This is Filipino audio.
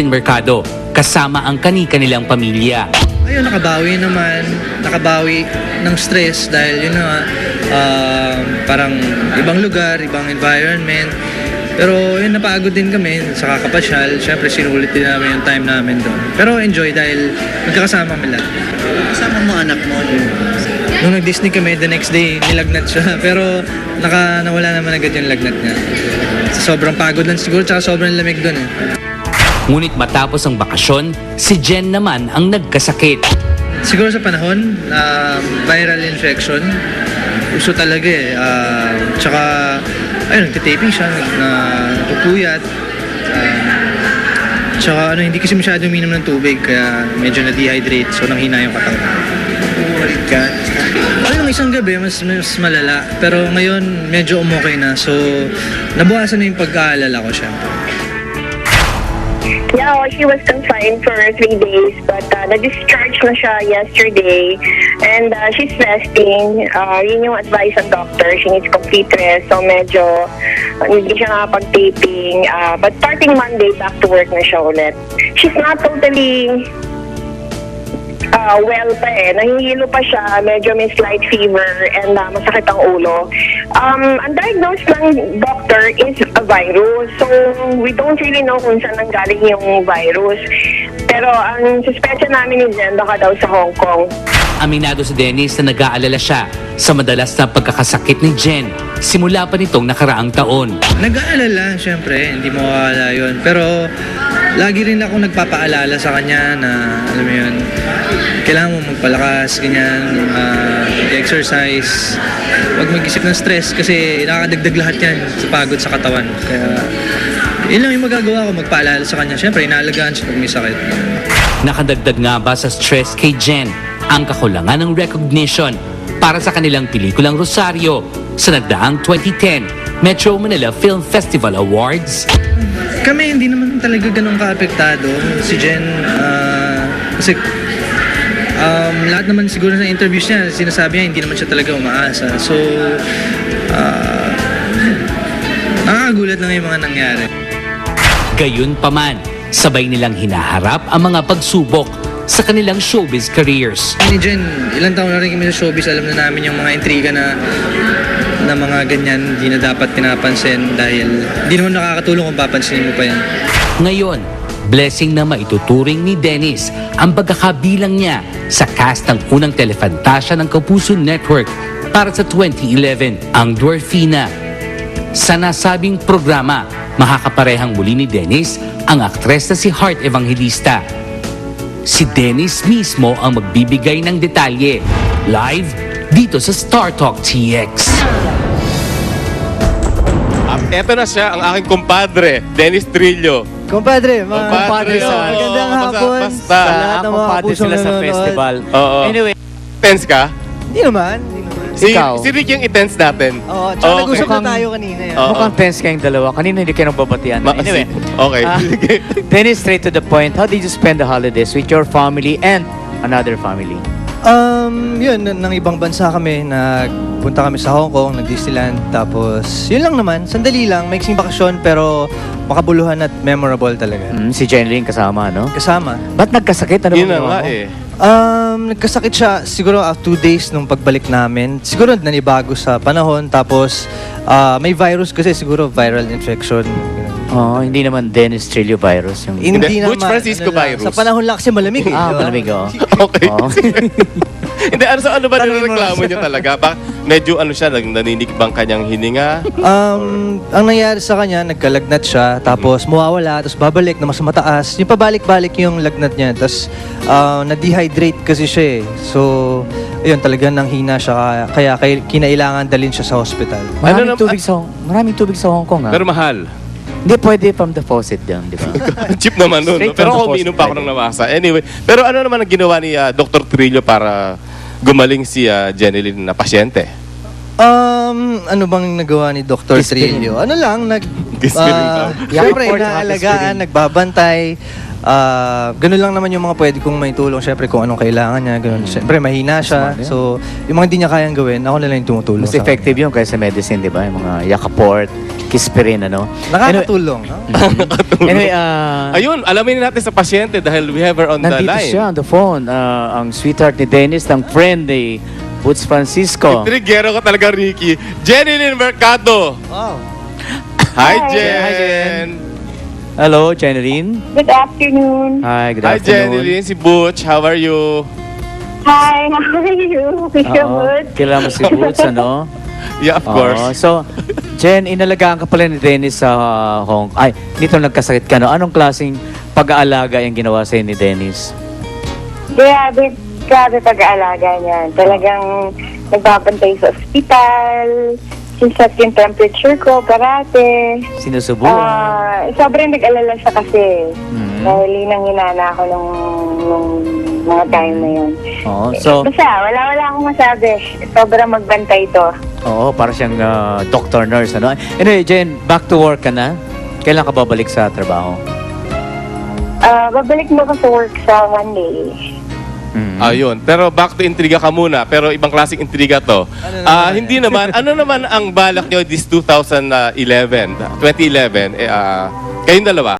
Mercado kasama ang kani-kanilang pamilya. Ayun, nakabawi ng stress dahil yun na parang ibang lugar, ibang environment. Pero yun, napagod din kami sa kakapasyal. Siyempre, sinulit din namin yung time namin doon. Pero enjoy dahil magkakasama kami lahat. Kasama mo anak mo. Nung nag-Disney kami, the next day, nilagnat siya. Pero nawala naman agad yung lagnat niya. Sobrang pagod lang siguro, tsaka sobrang lamig doon eh. Ngunit matapos ang bakasyon, si Jen naman ang nagkasakit. Siguro sa panahon, viral infection. Uso talaga eh. Tsaka, ayun, nagtitaping siya, napupuyat. Tsaka hindi kasi masyado uminom ng tubig, kaya medyo na-dehydrate, so nanghina yung katawan. Umalit ka. Ayun, isang gabi, mas malala. Pero ngayon, medyo umokay na. So, nabukasan na yung pag-aalala ko siya. Yeah, she was confined for 3 days, but na-discharge na siya yesterday, and she's resting. Yun yung advice ng doctor. She needs complete rest, so medyo hindi siya nakapag-taping. But starting Monday, back to work na siya ulit. She's not totally well pa eh. Nahihilo pa siya, medyo may slight fever, and masakit ang ulo. Ang diagnosed ng doctor is a virus. So, we don't really know kung saan nanggaling yung virus. Pero ang suspecha namin ni Jen, baka daw sa Hong Kong. Aminado si Dennis na nag-aalala siya sa madalas na pagkakasakit ni Jen simula pa nitong nakaraang taon. Nag-aalala, syempre, hindi mawawala yun. Pero, lagi rin ako nagpapaalala sa kanya na, alam mo yun, kailangan mo magpalakas, ganyan, exercise, huwag mag-isip ng stress kasi nakakadagdag lahat yan sa pagod sa katawan. Kaya, yun lang yung magagawa ko, magpaalala sa kanya. Siyempre, inaalagaan siya pag may sakit. Nakadagdag nga ba sa stress kay Jen ang kakulangan ng recognition para sa kanilang pelikulang Rosario sa nagdaang 2010 Metro Manila Film Festival Awards? Kami hindi naman talaga ganun ka-apektado. Si Jen, kasi lahat naman siguro sa interviews niya, sinasabi niya hindi naman siya talaga umaasa. So, nakakagulat lang yung mga nangyari. Gayunpaman, sabay nilang hinaharap ang mga pagsubok sa kanilang showbiz careers. Ni Jen, ilang taon na rin kami sa showbiz, alam na namin yung mga intriga na mga ganyan, hindi na dapat pinapansin dahil hindi naman nakakatulong kung papansinin mo pa yan. Ngayon, blessing na maituturing ni Dennis ang pagkakabilang niya sa cast ng unang telefantasya ng Kapuso Network para sa 2011, ang Dwarfina. Sa nasabing programa, makakaparehang muli ni Dennis ang aktres na si Heart Evangelista. Si Dennis mismo ang magbibigay ng detalye. Live dito sa Star Talk TX. Eto na siya, ang aking kumpadre, Dennis Trillo. Kumpadre, mga Kumpadre, kumpadre, magandang hapon basta. sa lahat ng mga Kumpadre kapusong sila sa nanonood. festival. Oo. Anyway, Tense ka? Hindi naman. Ikaw? Si Rick yung i-tense natin. Oo, tsaka Okay. nag-usap na Mukhang- tayo kanina. Oo. mukhang tense kayong dalawa. Kanina hindi kayo nagbabatian. Anyway, Okay. Sige. Dennis, straight to the point. How did you spend the holidays with your family and another family? Yun, ng ibang bansa kami, nagpunta kami sa Hong Kong, nag-Disneyland, tapos yun lang naman, sandali lang, maiksing bakasyon, pero makabuluhan at memorable talaga. Si Jenlyn kasama, no? Kasama. Ba't nagkasakit? Ano Yun bang na ginawa nga mo? eh. Nagkasakit siya siguro 2 days nung pagbalik namin. Siguro nanibago sa panahon, tapos may virus kasi, siguro viral infection. Oo, hindi naman Dennis Trillo virus. Yung... Hindi, naman, Butch Francisco lang, virus. Sa panahon lang kasi malamig. Eh, di ba? malamig, oo. Okay. Oo. Hindi, ano ba Tanungin mo nireklamo lang. niya talaga? Medyo siya, naninig bang kanyang hininga? Ang nangyari sa kanya, nagkalagnat siya, tapos mawawala, tapos babalik na mas mataas. Yung pabalik-balik yung lagnat niya, tapos na-dehydrate kasi siya eh. So, ayun, talagang nanghina siya, kaya kinailangan dalhin siya sa hospital. Maraming tubig sa Hong Kong, ha? Pero mahal. Hindi pwede from the faucet yan, di ba? Cheap naman nun. Straight No? Pero from the ako umiinom faucet, pa ako ng namasa. Anyway, pero ano naman ang ginawa ni Dr. Trillo para gumaling si Jenilyn na pasyente? Ano bang nagawa ni Dr. Kispirin. Trillo? Ano lang, Kispirin ba? Siyempre, Report, inaalagaan, kispirin. nagbabantay. Ganun lang naman yung mga pwede kong may tulong. Siyempre, kung anong kailangan niya, ganun. Siyempre, mahina siya. Smart, yeah. So, yung mga hindi niya kayang gawin, ako na lang yung tumutulong. Mas sa kanya. effective yun kaysa medicine, di ba? Yung mga Yakaport, kiss pa rin, ano? Nakakatulong. no? Anyway, Ayun, alamin natin sa pasyente dahil we have her on the nandito line. siya on the phone. Ang sweetheart ni Dennis, ng friend ni Boots Francisco. Trigero ka talaga, Ricky. Jenilyn Mercado. Wow. Hi, Hi. Jen. Hi, Jen. Hello, Jeneline. Good afternoon. Hi, good Hi, afternoon. Jenilyn. Si Butch. How are you? Hi, how are you? Mr. Oo, Wood? kilala mo si Boots, ano? Yeah, of Oo, course. so, Jen, inalagaan ka pala ni Dennis sa dito nagkasakit ka, no? Anong klaseng pag-aalaga yung ginawa sa'yo ni Dennis? Grabe pag-aalaga niya. Talagang nagbabantay sa ospital, sinsat yung temperature ko, parate. Sinusubukan? Sobrang nag-alala siya kasi. Mhm. Dahil hinang-hina na ako nung mga time na yun. Oo, so, Basta, wala akong masabi. Sobrang magbantay to. para siyang doctor nurse, ano? Anyway, Jen, back to work ka na? Kailan ka babalik sa trabaho? Babalik mo ko sa work sa Monday. Mhm. Ayun. Pero back to intriga ka muna. Pero ibang klaseng intriga to. Hindi naman. Ano naman ang balak nyo this 2011? Kayong dalawa?